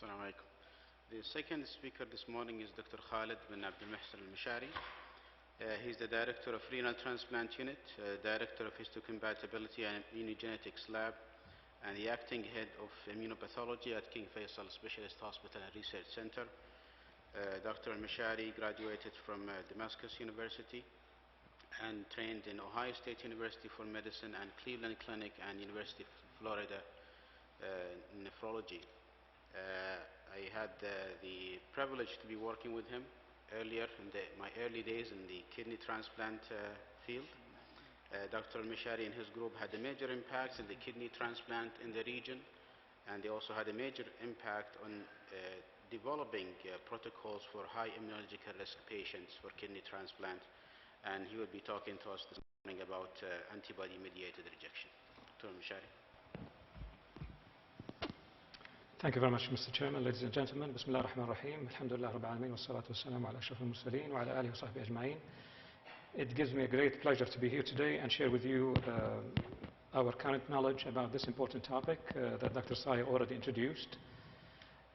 Assalamu alaikum. The second speaker this morning is Dr. Khalid AL Mishari. He's the Director of Renal Transplant Unit, Director of Histocompatibility and Immunogenetics Lab, and the Acting Head of Immunopathology at King Faisal Specialist Hospital and Research Center. Dr. Mishari graduated from Damascus University and trained in Ohio State University for Medicine and Cleveland Clinic and University of Florida nephrology. I had the privilege to be working with him earlier in my early days in the kidney transplant field. Dr. Mishari and his group had a major impact in the kidney transplant in the region, and they also had a major impact on developing protocols for high immunological risk patients for kidney transplant. And he will be talking to us this morning about antibody-mediated rejection. Dr. Mishari. Thank you very much, Mr. Chairman. Ladies and gentlemen, Bismillah ar-Rahman ar-Rahim. Alhamdulillah Rabbil Alameen, wa salatu wa salamu ala ashraf al-Mursaleen wa ala alihi wa sahbihi ajma'in. It gives me a great pleasure to be here today and share with you our current knowledge about this important topic that Dr. Sayer already introduced.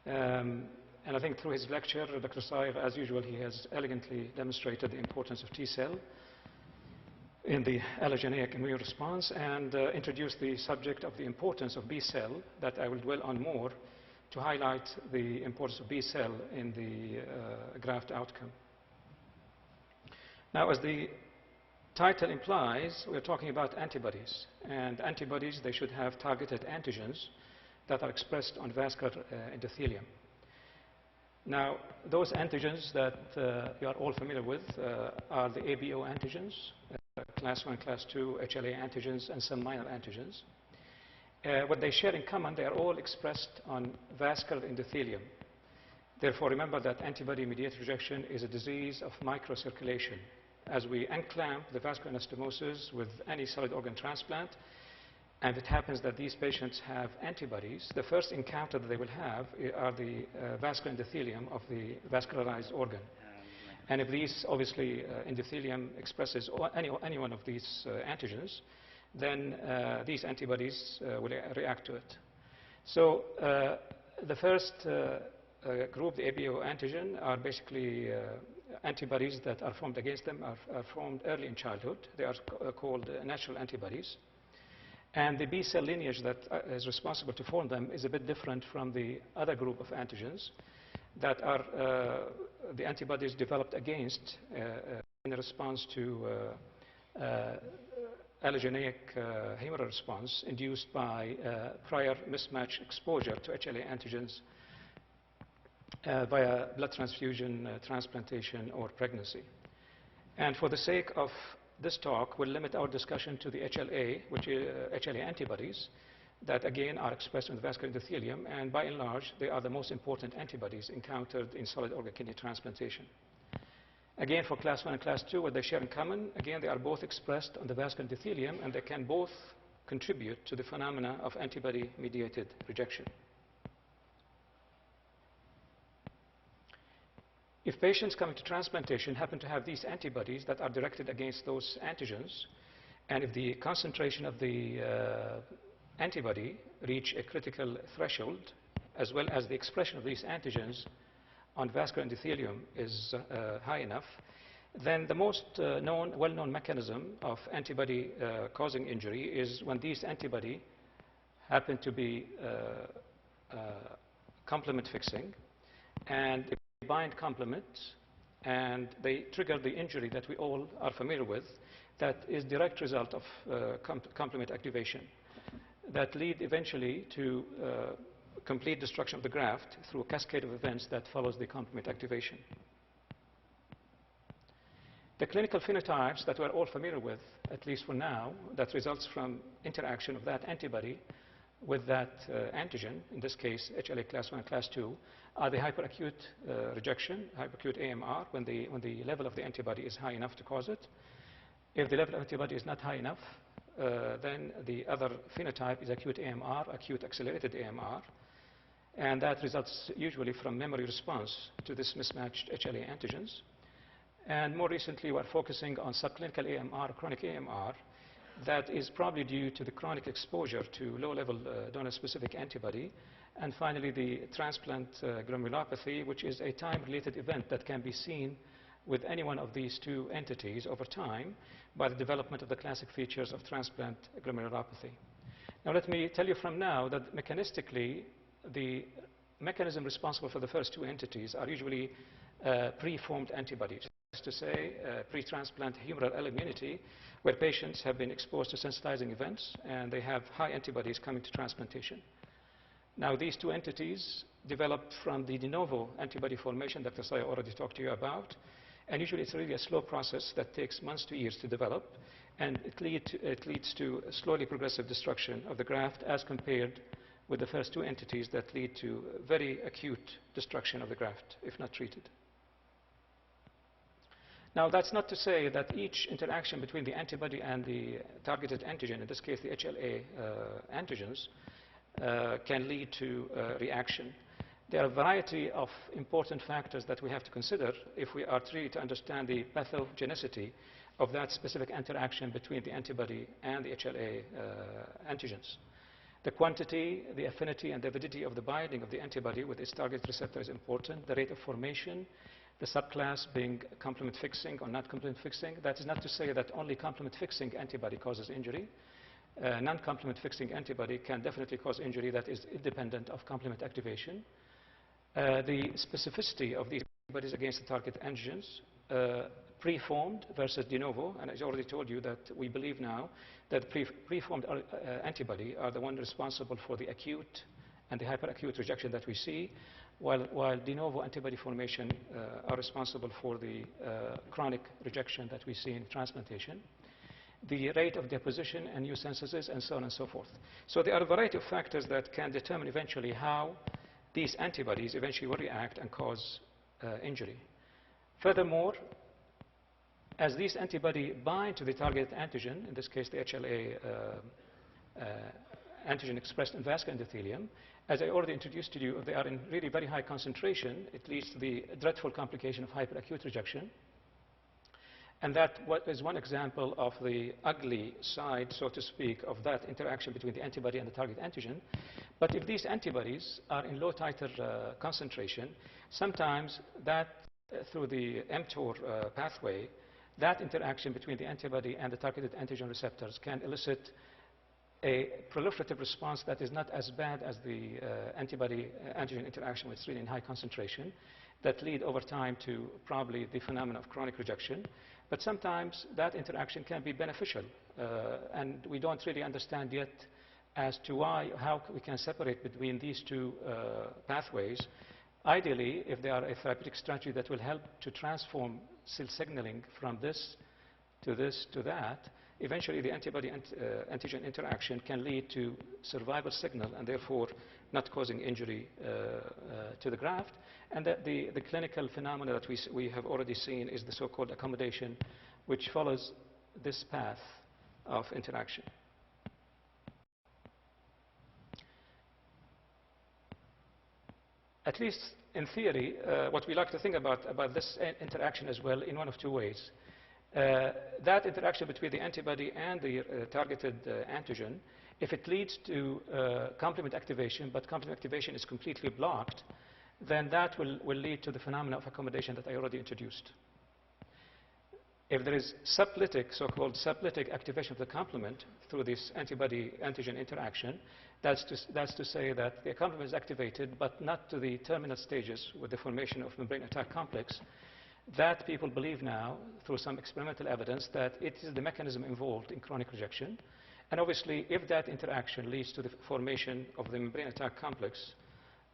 And I think through his lecture, Dr. Sayer, as usual, he has elegantly demonstrated the importance of T-cell in the allogeneic immune response and introduced the subject of the importance of B-cell that I will dwell on more to highlight the importance of B-cell in the graft outcome. Now, as the title implies, we're talking about antibodies. And antibodies, they should have targeted antigens that are expressed on vascular endothelium. Now, those antigens that you are all familiar with are the ABO antigens, class 1, class 2, HLA antigens, and some minor antigens. What they share in common, they are all expressed on vascular endothelium. Therefore, remember that antibody-mediated rejection is a disease of microcirculation. As we unclamp the vascular anastomosis with any solid organ transplant, and it happens that these patients have antibodies, the first encounter that they will have are the vascular endothelium of the vascularized organ. And if these, obviously, endothelium expresses any one of these antigens, then these antibodies will react to it. So the first group, the ABO antigen, are basically antibodies that are formed against them, are formed early in childhood. They are called natural antibodies. And the B-cell lineage that is responsible to form them is a bit different from the other group of antigens that are the antibodies developed against in response to allogeneic humoral response induced by prior mismatch exposure to HLA antigens via blood transfusion, transplantation, or pregnancy. And for the sake of this talk, we'll limit our discussion to the HLA, which is HLA antibodies, that again are expressed in the vascular endothelium, and by and large, they are the most important antibodies encountered in solid organ kidney transplantation. Again, for class 1 and class 2, what they share in common, again, they are both expressed on the vascular endothelium, and they can both contribute to the phenomena of antibody-mediated rejection. If patients coming to transplantation happen to have these antibodies that are directed against those antigens, and if the concentration of the antibody reach a critical threshold, as well as the expression of these antigens on vascular endothelium is high enough, then the most well-known mechanism of antibody causing injury is when these antibody happen to be complement fixing, and if they bind complement and they trigger the injury that we all are familiar with, that is direct result of complement activation that lead eventually to complete destruction of the graft through a cascade of events that follows the complement activation. The clinical phenotypes that we're all familiar with, at least for now, that results from interaction of that antibody with that antigen, in this case HLA class 1 and class 2, are the hyperacute rejection, hyperacute AMR, when the level of the antibody is high enough to cause it. If the level of antibody is not high enough, then the other phenotype is acute AMR, acute accelerated AMR, and that results usually from memory response to this mismatched HLA antigens. And more recently, we're focusing on subclinical AMR, chronic AMR, that is probably due to the chronic exposure to low-level donor-specific antibody. And finally, the transplant glomerulopathy, which is a time-related event that can be seen with any one of these two entities over time by the development of the classic features of transplant glomerulopathy. Now, let me tell you from now that mechanistically, the mechanism responsible for the first two entities are usually pre-formed antibodies. That is to say, pre-transplant humoral L immunity, where patients have been exposed to sensitizing events and they have high antibodies coming to transplantation. Now, these two entities developed from the de novo antibody formation that Saya already talked to you about, and usually it's really a slow process that takes months to years to develop, and it leads to a slowly progressive destruction of the graft as compared with the first two entities that lead to very acute destruction of the graft if not treated. Now, that's not to say that each interaction between the antibody and the targeted antigen, in this case the HLA antigens, can lead to reaction. There are a variety of important factors that we have to consider if we are trying to understand the pathogenicity of that specific interaction between the antibody and the HLA antigens. The quantity, the affinity, and the avidity of the binding of the antibody with its target receptor is important. The rate of formation, the subclass being complement fixing or not complement fixing. That is not to say that only complement fixing antibody causes injury. Non-complement fixing antibody can definitely cause injury that is independent of complement activation. The specificity of these antibodies against the target antigens, preformed versus de novo, and I already told you that we believe now that preformed antibody are the ones responsible for the acute and the hyperacute rejection that we see, while de novo antibody formation are responsible for the chronic rejection that we see in transplantation. The rate of deposition and new synthesis, and so on and so forth. So there are a variety of factors that can determine eventually how these antibodies eventually will react and cause injury. Furthermore, as these antibodies bind to the target antigen, in this case the HLA antigen expressed in vascular endothelium, as I already introduced to you, they are in really very high concentration. It leads to the dreadful complication of hyperacute rejection. And that is one example of the ugly side, so to speak, of that interaction between the antibody and the target antigen. But if these antibodies are in low titer concentration, sometimes that, through the mTOR pathway, that interaction between the antibody and the targeted antigen receptors can elicit a proliferative response that is not as bad as the antibody-antigen interaction, which is really in high concentration, that lead over time to probably the phenomenon of chronic rejection. But sometimes that interaction can be beneficial, and we don't really understand yet as to how we can separate between these two pathways. Ideally, if they are a therapeutic strategy that will help to transform cell signaling from this to that, eventually the antibody-antigen interaction can lead to survival signal and therefore not causing injury to the graft. And that the clinical phenomena that we have already seen is the so-called accommodation, which follows this path of interaction. At least in theory, what we like to think about this interaction as well in one of two ways. That interaction between the antibody and the targeted antigen, if it leads to complement activation, but complement activation is completely blocked, then that will lead to the phenomena of accommodation that I already introduced. If there is sublytic, so-called sublytic activation of the complement through this antibody-antigen interaction, that's to say that the complement is activated, but not to the terminal stages with the formation of membrane attack complex. That people believe now, through some experimental evidence, that it is the mechanism involved in chronic rejection. And obviously, if that interaction leads to the formation of the membrane attack complex,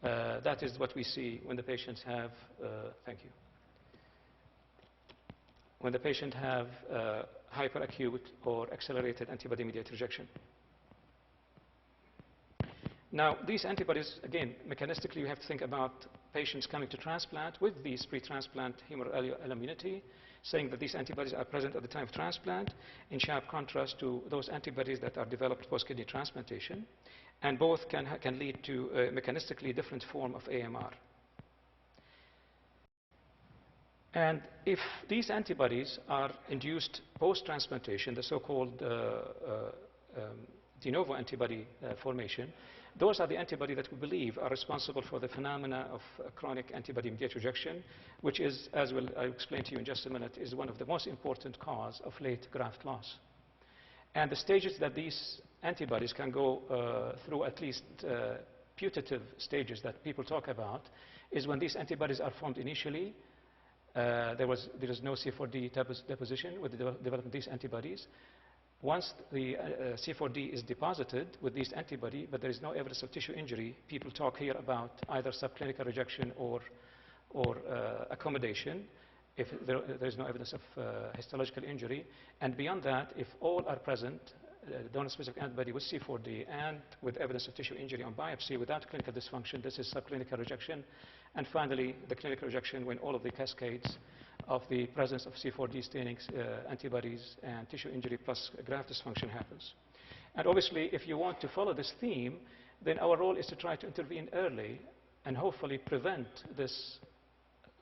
that is what we see when the patients have, when the patient have hyperacute or accelerated antibody-mediated rejection. Now, these antibodies, again, mechanistically, you have to think about patients coming to transplant with these pre-transplant humoral L immunity, saying that these antibodies are present at the time of transplant, in sharp contrast to those antibodies that are developed post-kidney transplantation. And both can lead to a mechanistically different form of AMR. And if these antibodies are induced post-transplantation, the so-called de novo antibody formation, those are the antibodies that we believe are responsible for the phenomena of chronic antibody-mediated rejection, which is, as I'll explain to you in just a minute, is one of the most important cause of late graft loss. And the stages that these antibodies can go through, at least putative stages that people talk about, is when these antibodies are formed initially. There is no C4D deposition with the development of these antibodies. Once the C4D is deposited with these antibodies, but there is no evidence of tissue injury, people talk here about either subclinical rejection or accommodation, if there is no evidence of histological injury. And beyond that, if all are present, donor-specific antibody with C4D and with evidence of tissue injury on biopsy without clinical dysfunction, this is subclinical rejection. And finally, the clinical rejection when all of the cascades of the presence of C4D staining antibodies and tissue injury plus graft dysfunction happens. And obviously, if you want to follow this theme, then our role is to try to intervene early and hopefully prevent this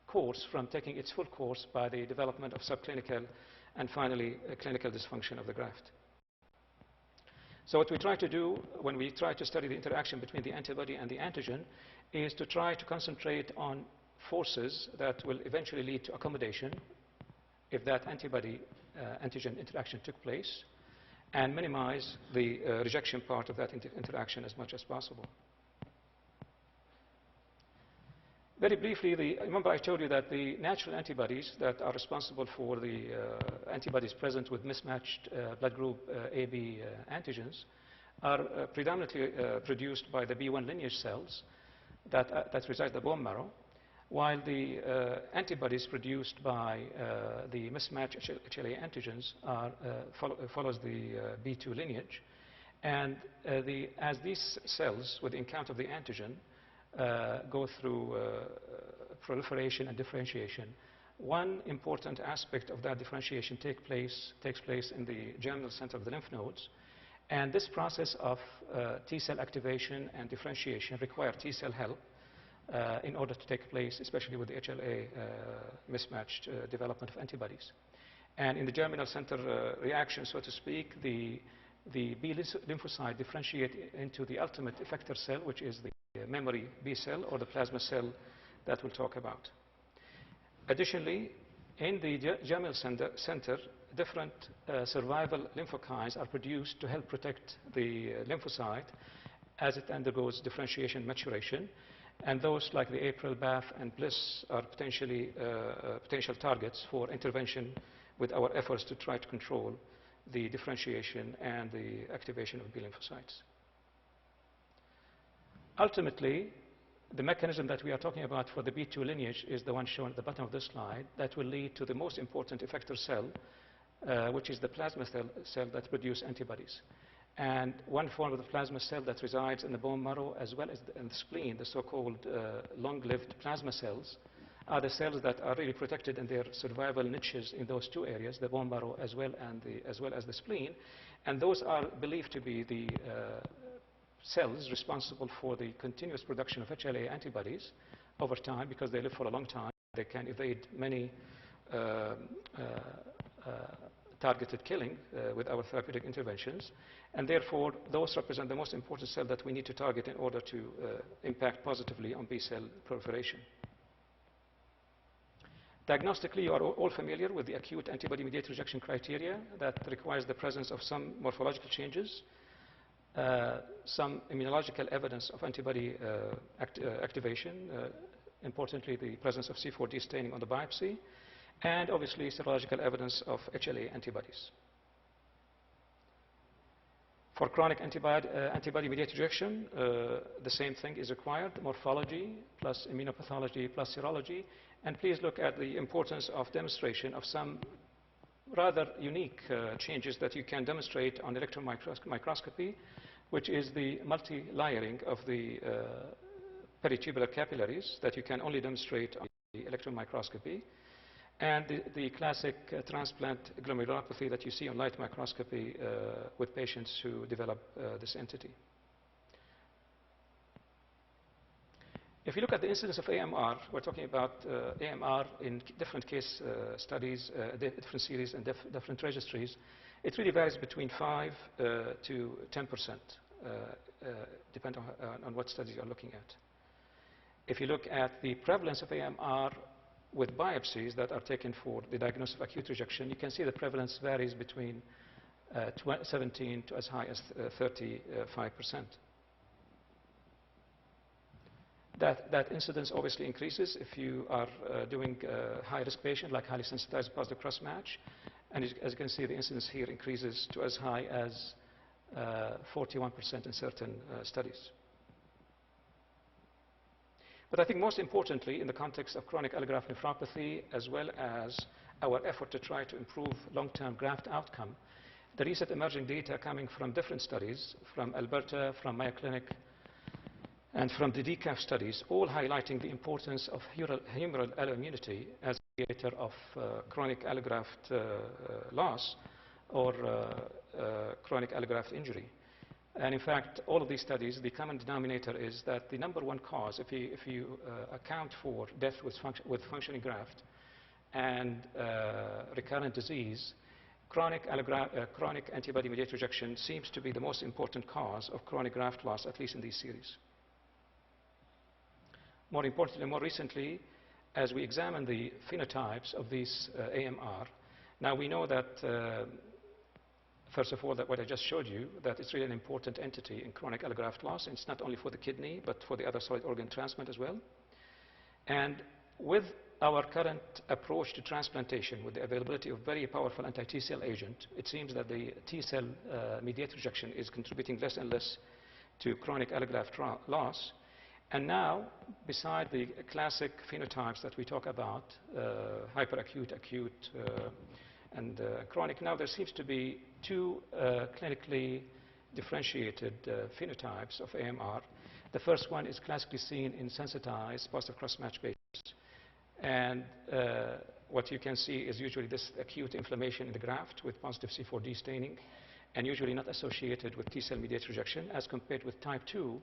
course from taking its full course by the development of subclinical and finally clinical dysfunction of the graft. So what we try to do when we try to study the interaction between the antibody and the antigen is to try to concentrate on forces that will eventually lead to accommodation if that antibody-antigen interaction took place, and minimize the rejection part of that interaction as much as possible. Very briefly, remember I told you that the natural antibodies that are responsible for the antibodies present with mismatched blood group AB antigens are predominantly produced by the B1 lineage cells that reside in the bone marrow, while the antibodies produced by the mismatched HLA antigens follows the B2 lineage. And as these cells, with the encounter of the antigen, go through proliferation and differentiation, one important aspect of that differentiation takes place in the germinal center of the lymph nodes. And this process of T-cell activation and differentiation require T-cell help in order to take place, especially with the HLA mismatched development of antibodies. And in the germinal center reaction, so to speak, the B lymphocyte differentiate into the ultimate effector cell, which is the memory B cell or the plasma cell that we'll talk about. Additionally, in the germinal center, different survival lymphokines are produced to help protect the lymphocyte as it undergoes differentiation maturation. And those like the APRIL, BAFF, and BLIS are potential targets for intervention with our efforts to try to control the differentiation and the activation of B lymphocytes. Ultimately, the mechanism that we are talking about for the B2 lineage is the one shown at the bottom of this slide that will lead to the most important effector cell, which is the plasma cell that produces antibodies. And one form of the plasma cell that resides in the bone marrow as well as in the spleen, the so-called long-lived plasma cells, are the cells that are really protected in their survival niches in those two areas, the bone marrow as well as the spleen. And those are believed to be the cells responsible for the continuous production of HLA antibodies over time, because they live for a long time. They can evade many targeted killing with our therapeutic interventions. And therefore, those represent the most important cell that we need to target in order to impact positively on B cell proliferation. Diagnostically, you are all familiar with the acute antibody-mediated rejection criteria that requires the presence of some morphological changes, some immunological evidence of antibody activation, importantly the presence of C4D staining on the biopsy, and obviously serological evidence of HLA antibodies. For chronic antibody-mediated rejection, the same thing is required: morphology plus immunopathology plus serology. And please look at the importance of demonstration of some rather unique changes that you can demonstrate on electron microscopy, which is the multi-layering of the peritubular capillaries that you can only demonstrate on the electron microscopy, and the classic transplant glomerulopathy that you see on light microscopy with patients who develop this entity. If you look at the incidence of AMR, we're talking about AMR in different case studies, different series and different registries. It really varies between 5 to 10%, depending on what studies you're looking at. If you look at the prevalence of AMR with biopsies that are taken for the diagnosis of acute rejection, you can see the prevalence varies between 17 to as high as 35%. That incidence obviously increases if you are doing a high-risk patient, like highly sensitized positive cross-match. And as you can see, the incidence here increases to as high as 41% in certain studies. But I think most importantly, in the context of chronic allograft nephropathy, as well as our effort to try to improve long-term graft outcome, the recent emerging data coming from different studies, from Alberta, from Mayo Clinic, and from the DCAF studies, all highlighting the importance of humoral alloimmunity as a mediator of chronic allograft loss or chronic allograft injury. And in fact, all of these studies, the common denominator is that the number one cause, if you account for death with functioning graft and recurrent disease, chronic antibody-mediated rejection seems to be the most important cause of chronic graft loss, at least in these series. More importantly, more recently, as we examine the phenotypes of these AMR, now we know that, first of all, that what I just showed you, that it's really an important entity in chronic allograft loss, and it's not only for the kidney, but for the other solid organ transplant as well. And with our current approach to transplantation, with the availability of very powerful anti-T cell agent, it seems that the T cell mediated rejection is contributing less and less to chronic allograft loss. And now, beside the classic phenotypes that we talk about, hyperacute, acute, and chronic, now there seems to be two clinically differentiated phenotypes of AMR. The first one is classically seen in sensitized positive cross-match patients. And what you can see is usually this acute inflammation in the graft with positive C4d staining, and usually not associated with T-cell mediated rejection, as compared with type 2,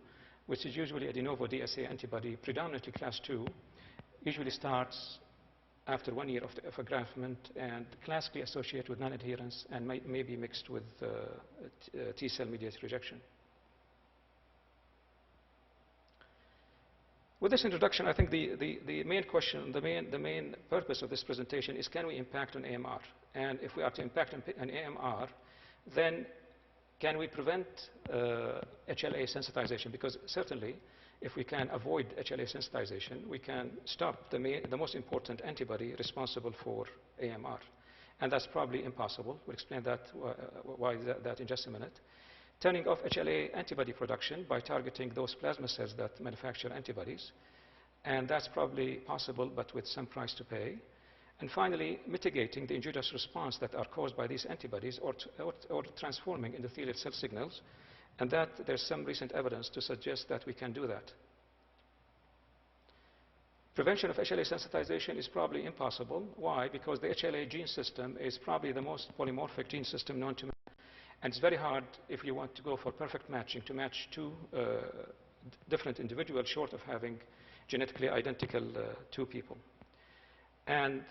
which is usually a de novo DSA antibody, predominantly class 2, usually starts after 1 year of engraftment and classically associated with non-adherence and may be mixed with T-cell mediated rejection. With this introduction, I think the main question, the main purpose of this presentation is, can we impact on AMR? And if we are to impact on AMR, then can we prevent HLA sensitization? Because certainly, if we can avoid HLA sensitization, we can stop the most important antibody responsible for AMR. And that's probably impossible. We'll explain that, why that in just a minute. Turning off HLA antibody production by targeting those plasma cells that manufacture antibodies. And that's probably possible, but with some price to pay. And finally, mitigating the injurious response that are caused by these antibodies or transforming endothelial cell signals. And that there's some recent evidence to suggest that we can do that. Prevention of HLA sensitization is probably impossible. Why? Because the HLA gene system is probably the most polymorphic gene system known to man. And it's very hard, if you want to go for perfect matching, to match two different individuals short of having genetically identical two people. And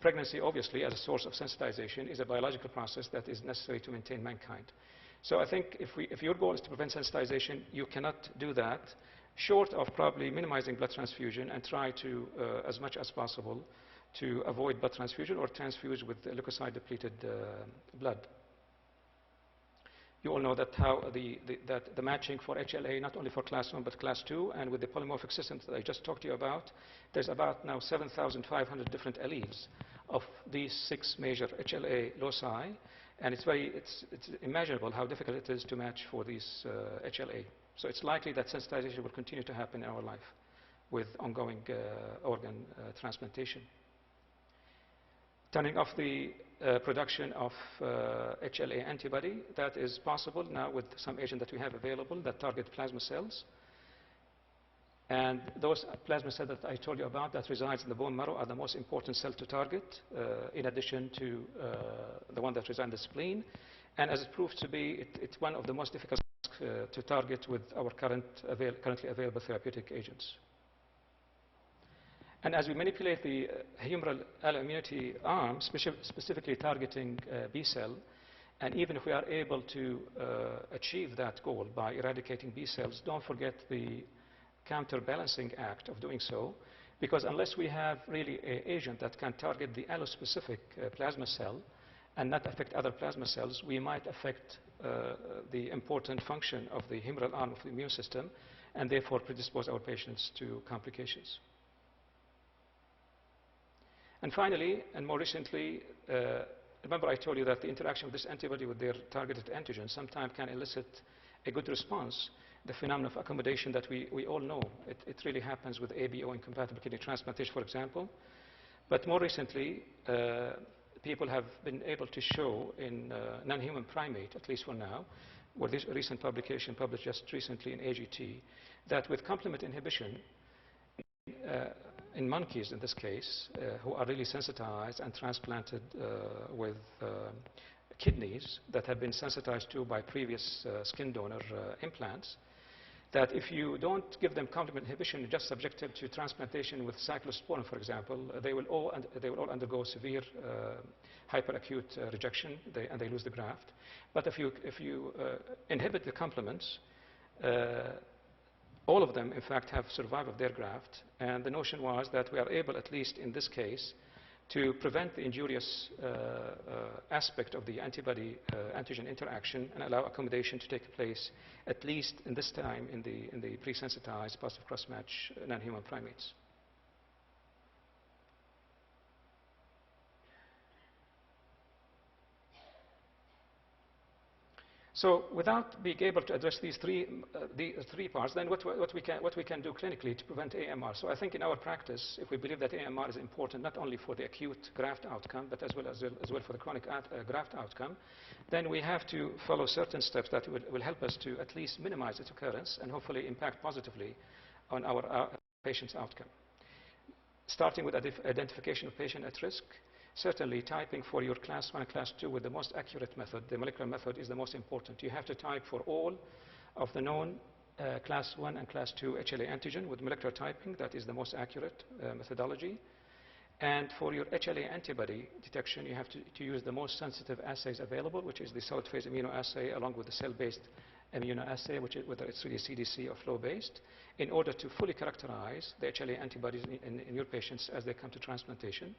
pregnancy, obviously, as a source of sensitization, is a biological process that is necessary to maintain mankind. So I think if your goal is to prevent sensitization, you cannot do that, short of probably minimizing blood transfusion and try to, as much as possible, to avoid blood transfusion or transfuse with leukocyte-depleted blood. You all know that that the matching for HLA, not only for class 1 but class 2, and with the polymorphic systems that I just talked to you about, there's about now 7,500 different alleles of these 6 major HLA loci, and it's imaginable how difficult it is to match for these HLA. So it's likely that sensitization will continue to happen in our life with ongoing organ transplantation. Turning off the production of HLA antibody, that is possible now with some agent that we have available that target plasma cells. And those plasma cells that I told you about that resides in the bone marrow are the most important cell to target, in addition to the one that resides in the spleen. And as it proves to be, it's one of the most difficult tasks to target with our currently available therapeutic agents. And as we manipulate the humoral alloimmunity arm, specifically targeting B cell, and even if we are able to achieve that goal by eradicating B cells, don't forget the counterbalancing act of doing so, because unless we have really an agent that can target the allospecific plasma cell and not affect other plasma cells, we might affect the important function of the humoral arm of the immune system and therefore predispose our patients to complications. And finally, and more recently, remember I told you that the interaction of this antibody with their targeted antigen sometimes can elicit a good response. The phenomenon of accommodation that we all know, it really happens with ABO incompatible kidney transplantation, for example. But more recently, people have been able to show in non-human primate, at least for now, with this recent publication published just recently in AGT, that with complement inhibition, in monkeys in this case, who are really sensitized and transplanted with kidneys that have been sensitized to by previous skin donor implants, that if you don't give them complement inhibition, just subject them to transplantation with cyclosporin, for example, they will all undergo severe hyperacute rejection, and they lose the graft. But if you inhibit the complements, all of them, in fact, have survived of their graft. And the notion was that we are able, at least in this case, to prevent the injurious aspect of the antibody-antigen interaction and allow accommodation to take place, at least in this time, in the pre-sensitized positive cross-match non-human primates. So without being able to address these three parts, then what we can do clinically to prevent AMR? So I think in our practice, if we believe that AMR is important not only for the acute graft outcome, but as well for the chronic graft outcome, then we have to follow certain steps that will help us to at least minimize its occurrence and hopefully impact positively on our patient's outcome. Starting with identification of patient at risk. Certainly, typing for your class 1 and class 2 with the most accurate method, the molecular method, is the most important. You have to type for all of the known class 1 and class 2 HLA antigen with molecular typing. That is the most accurate methodology. And for your HLA antibody detection, you have to use the most sensitive assays available, which is the solid phase immunoassay along with the cell-based immunoassay, whether it's really CDC or flow-based, in order to fully characterize the HLA antibodies in your patients as they come to transplantation.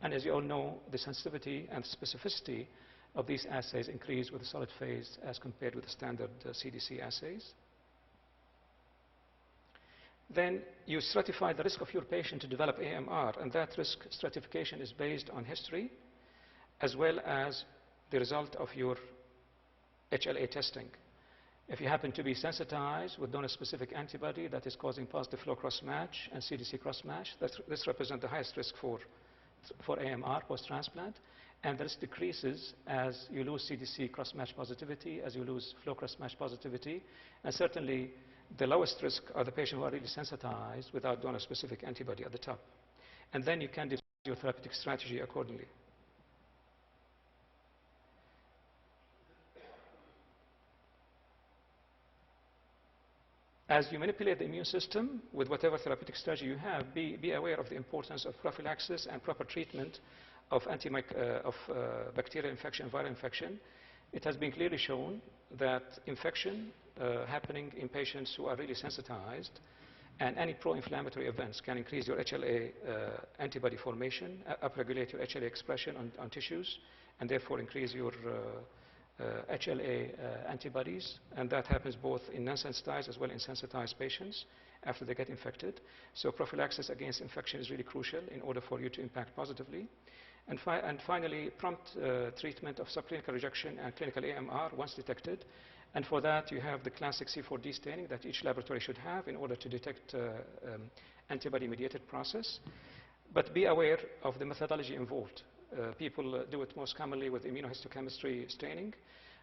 And as you all know, the sensitivity and specificity of these assays increase with the solid phase as compared with the standard CDC assays. Then you stratify the risk of your patient to develop AMR, and that risk stratification is based on history as well as the result of your HLA testing. If you happen to be sensitized with donor-specific antibody that is causing positive flow cross-match and CDC cross-match, this represents the highest risk for AMR post-transplant, and the risk decreases as you lose CDC cross-match positivity, as you lose flow cross-match positivity, and certainly the lowest risk are the patients who are really sensitized without donor-specific antibody at the top. And then you can design your therapeutic strategy accordingly. As you manipulate the immune system with whatever therapeutic strategy you have, be aware of the importance of prophylaxis and proper treatment of bacterial infection, viral infection. It has been clearly shown that infection happening in patients who are really sensitized and any pro-inflammatory events can increase your HLA antibody formation, upregulate your HLA expression on tissues, and therefore increase your HLA antibodies, and that happens both in non-sensitized as well as in sensitized patients after they get infected. So prophylaxis against infection is really crucial in order for you to impact positively. And finally, prompt treatment of subclinical rejection and clinical AMR once detected. And for that, you have the classic C4D staining that each laboratory should have in order to detect antibody-mediated process. But be aware of the methodology involved. People do it most commonly with immunohistochemistry staining,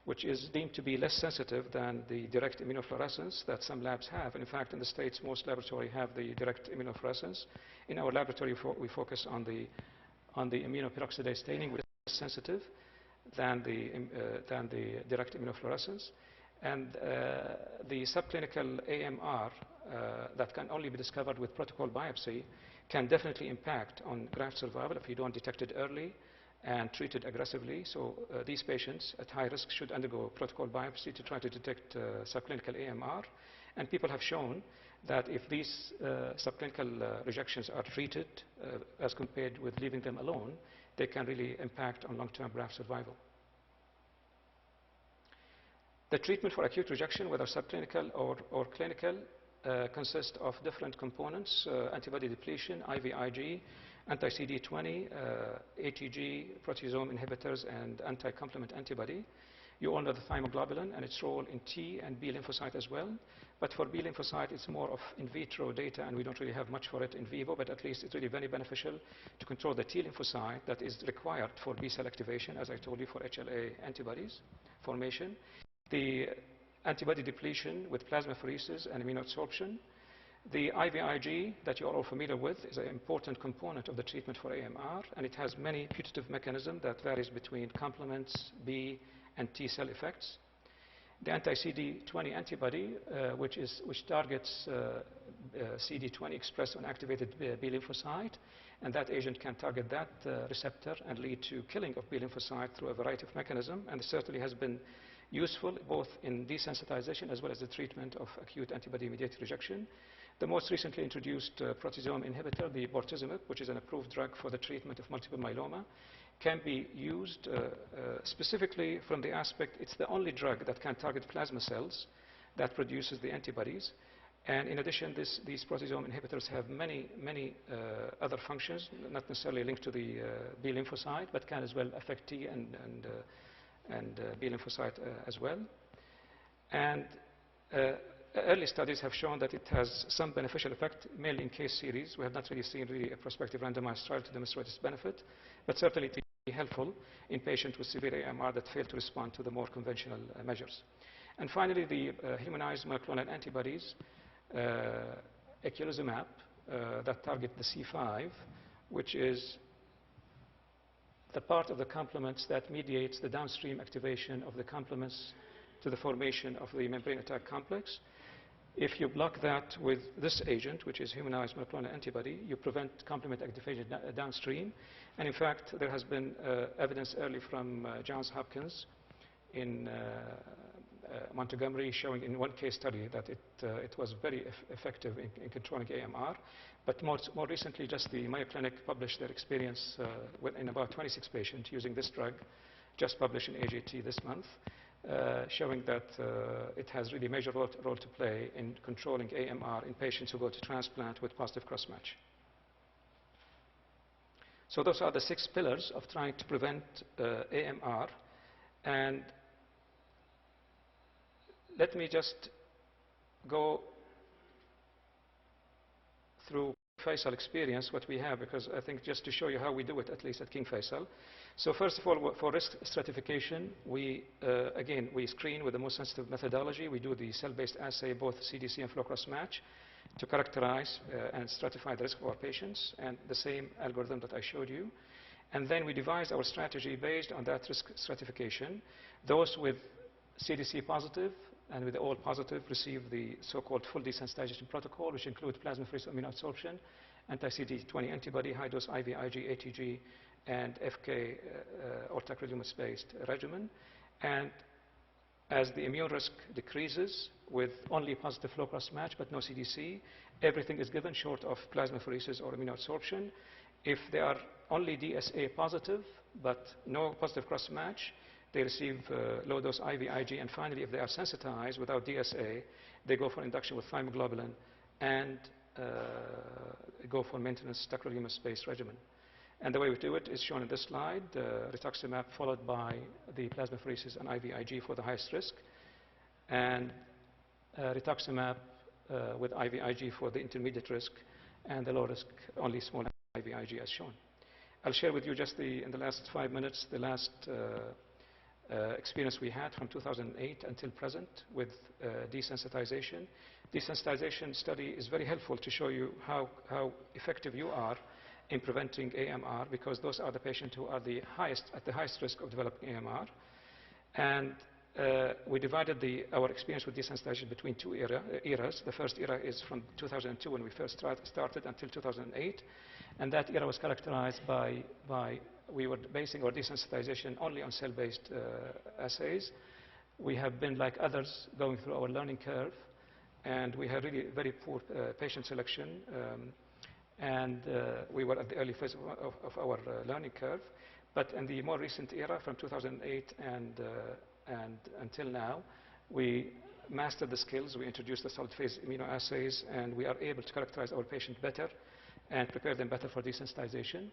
which is deemed to be less sensitive than the direct immunofluorescence that some labs have. And in fact, in the States, most laboratories have the direct immunofluorescence. In our laboratory, we focus on the immunoperoxidase staining, which is less sensitive than the direct immunofluorescence. And the subclinical AMR that can only be discovered with protocol biopsy can definitely impact on graft survival if you don't detect it early and treat it aggressively. So these patients at high risk should undergo protocol biopsy to try to detect subclinical AMR. And people have shown that if these subclinical rejections are treated as compared with leaving them alone, they can really impact on long-term graft survival. The treatment for acute rejection, whether subclinical or clinical, consists of different components: antibody depletion, IVIG, anti-CD20, ATG, proteasome inhibitors, and anti-complement antibody. You all know the thymoglobulin and its role in T and B lymphocyte as well. But for B lymphocyte, it's more of in vitro data, and we don't really have much for it in vivo, but at least it's really very beneficial to control the T lymphocyte that is required for B cell activation, as I told you, for HLA antibodies formation. The antibody depletion with plasmapheresis and immunoabsorption. The IVIG that you are all familiar with is an important component of the treatment for AMR, and it has many putative mechanisms that varies between complements, B, and T cell effects. The anti-CD20 antibody, which targets CD20 expressed on activated B lymphocyte, and that agent can target that receptor and lead to killing of B lymphocyte through a variety of mechanisms, and it certainly has been useful both in desensitization as well as the treatment of acute antibody-mediated rejection. The most recently introduced proteasome inhibitor, the bortezomib, which is an approved drug for the treatment of multiple myeloma, can be used specifically from the aspect it's the only drug that can target plasma cells that produces the antibodies. And in addition, these proteasome inhibitors have many other functions, not necessarily linked to the B lymphocyte, but can as well affect T and B lymphocyte as well. And early studies have shown that it has some beneficial effect, mainly in case series. We have not really seen a prospective randomized trial to demonstrate its benefit, but certainly it be helpful in patients with severe AMR that fail to respond to the more conventional measures. And finally, the humanized monoclonal antibodies, eculizumab, that target the C5, which is the part of the complements that mediates the downstream activation of the complements to the formation of the membrane attack complex. If you block that with this agent, which is humanized monoclonal antibody, you prevent complement activation downstream. And in fact, there has been evidence early from Johns Hopkins in Montgomery showing in one case study that it was very effective in controlling AMR. But more recently, just the Mayo Clinic published their experience in about 26 patients using this drug, just published in AJT this month, showing that it has really a major role to play in controlling AMR in patients who go to transplant with positive cross-match. So those are the 6 pillars of trying to prevent AMR. And let me just go through Faisal experience, what we have, because I think just to show you how we do it, at least at King Faisal. So first of all, for risk stratification, again, we screen with the most sensitive methodology. We do the cell-based assay, both CDC and flow cross-match, to characterize and stratify the risk of our patients, and the same algorithm that I showed you. And then we devise our strategy based on that risk stratification. Those with CDC positive and with all positive receive the so-called full desensitization protocol, which includes plasmapheresis immunoabsorption, anti-CD20 antibody, high-dose IVIG, ATG, and FK or tacrolimus-based regimen. And as the immune risk decreases with only positive flow cross-match but no CDC, everything is given short of plasmapheresis or immunoabsorption. If they are only DSA positive but no positive cross-match, they receive low-dose IVIG, and finally, if they are sensitized without DSA, they go for induction with thymoglobulin and go for maintenance tacrolimus-based regimen. And the way we do it is shown in this slide, rituximab followed by the plasmapheresis and IVIG for the highest risk, and rituximab with IVIG for the intermediate risk, and the low risk, only small IVIG as shown. I'll share with you just in the last 5 minutes, the last experience we had from 2008 until present with desensitization. Desensitization study is very helpful to show you how effective you are in preventing AMR, because those are the patients who are at the highest risk of developing AMR. And we divided our experience with desensitization between two eras. The first era is from 2002 when we first started until 2008. And that era was characterized by we were basing our desensitization only on cell-based assays. We have been, like others, going through our learning curve. And we had really very poor patient selection. And we were at the early phase of our learning curve. But in the more recent era, from 2008 and until now, we mastered the skills. We introduced the solid phase immunoassays, and we are able to characterize our patient better and prepare them better for desensitization.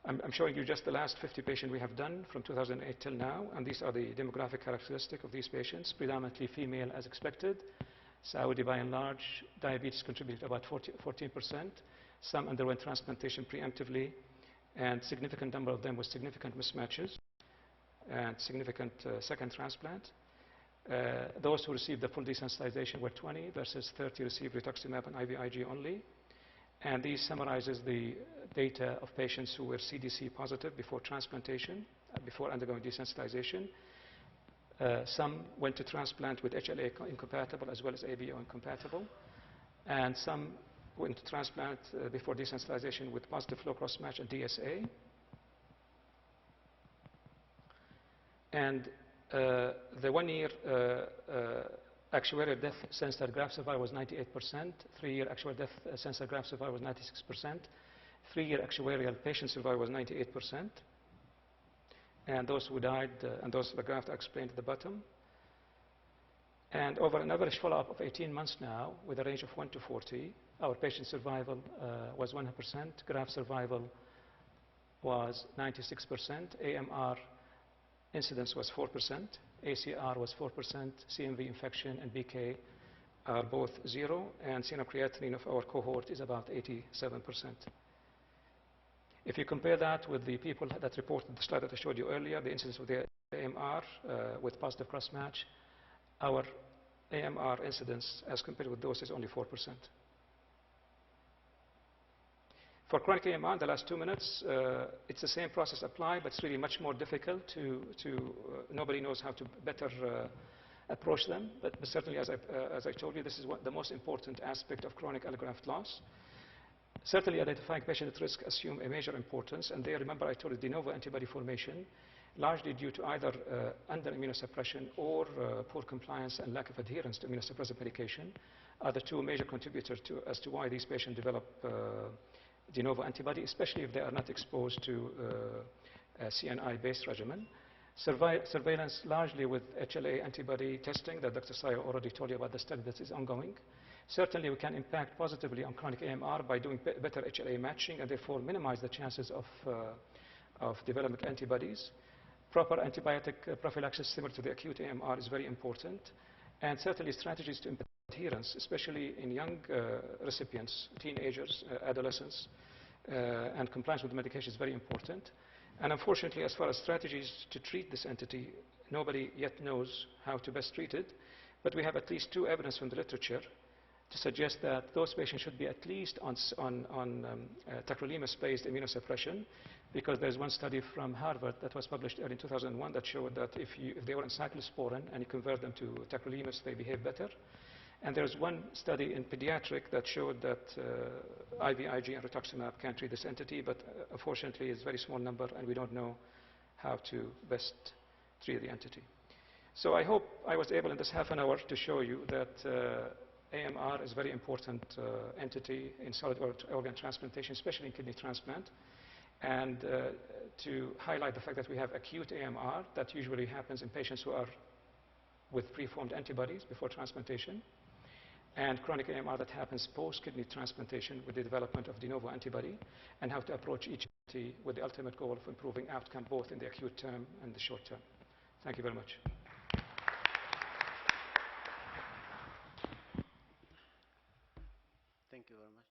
I'm showing you just the last 50 patients we have done from 2008 till now, and these are the demographic characteristics of these patients, predominantly female as expected. Saudi by and large, diabetes contributed about 14%. Some underwent transplantation preemptively, and significant number of them with significant mismatches and significant second transplant. Those who received the full desensitization were 20 versus 30 received rituximab and IVIG only. And these summarizes the data of patients who were CDC positive before transplantation, before undergoing desensitization. Some went to transplant with HLA incompatible as well as ABO incompatible. And some went to transplant before desensitization with positive flow cross-match and DSA. And the 1 year actuarial death censored graft survival was 98%. 3 year actuarial death censored graft survival was 96%. 3 year actuarial patient survival was 98%. And those who died, and those the graft are explained at the bottom. And over an average follow-up of 18 months now, with a range of 1 to 40, our patient survival was 100%, graft survival was 96%, AMR incidence was 4%, ACR was 4%, CMV infection and BK are both 0, and serum creatinine of our cohort is about 87%. If you compare that with the people that reported the slide that I showed you earlier, the incidence of the AMR with positive cross-match, our AMR incidence as compared with those is only 4%. For chronic AMR, in the last 2 minutes, it's the same process applied, but it's really much more difficult nobody knows how to better approach them. But certainly, as I told you, this is the most important aspect of chronic allograft loss. Certainly, identifying patient at risk assume a major importance. And there, remember, I told you de novo antibody formation, largely due to either under immunosuppression or poor compliance and lack of adherence to immunosuppressive medication, are the two major contributors as to why these patients develop de novo antibody, especially if they are not exposed to a CNI-based regimen. Surveillance largely with HLA antibody testing that Dr. Sayo already told you about the study that is ongoing. Certainly we can impact positively on chronic AMR by doing better HLA matching and therefore minimize the chances of developing antibodies. Proper antibiotic prophylaxis similar to the acute AMR is very important. And certainly strategies to improve adherence, especially in young recipients, teenagers, adolescents, and compliance with the medication is very important. And unfortunately, as far as strategies to treat this entity, nobody yet knows how to best treat it. But we have at least 2 evidence from the literature to suggest that those patients should be at least on tacrolimus-based immunosuppression, because there's one study from Harvard that was published early in 2001 that showed that if they were on cyclosporin and you convert them to tacrolimus, they behave better. And there's one study in pediatric that showed that IVIG and rituximab can treat this entity, but unfortunately it's a very small number and we don't know how to best treat the entity. So I hope I was able in this half an hour to show you that AMR is a very important entity in solid organ transplantation, especially in kidney transplant, and to highlight the fact that we have acute AMR that usually happens in patients who are with preformed antibodies before transplantation, and chronic AMR that happens post-kidney transplantation with the development of de novo antibody, and how to approach each entity with the ultimate goal of improving outcome both in the acute term and the short term. Thank you very much. Thank you very much.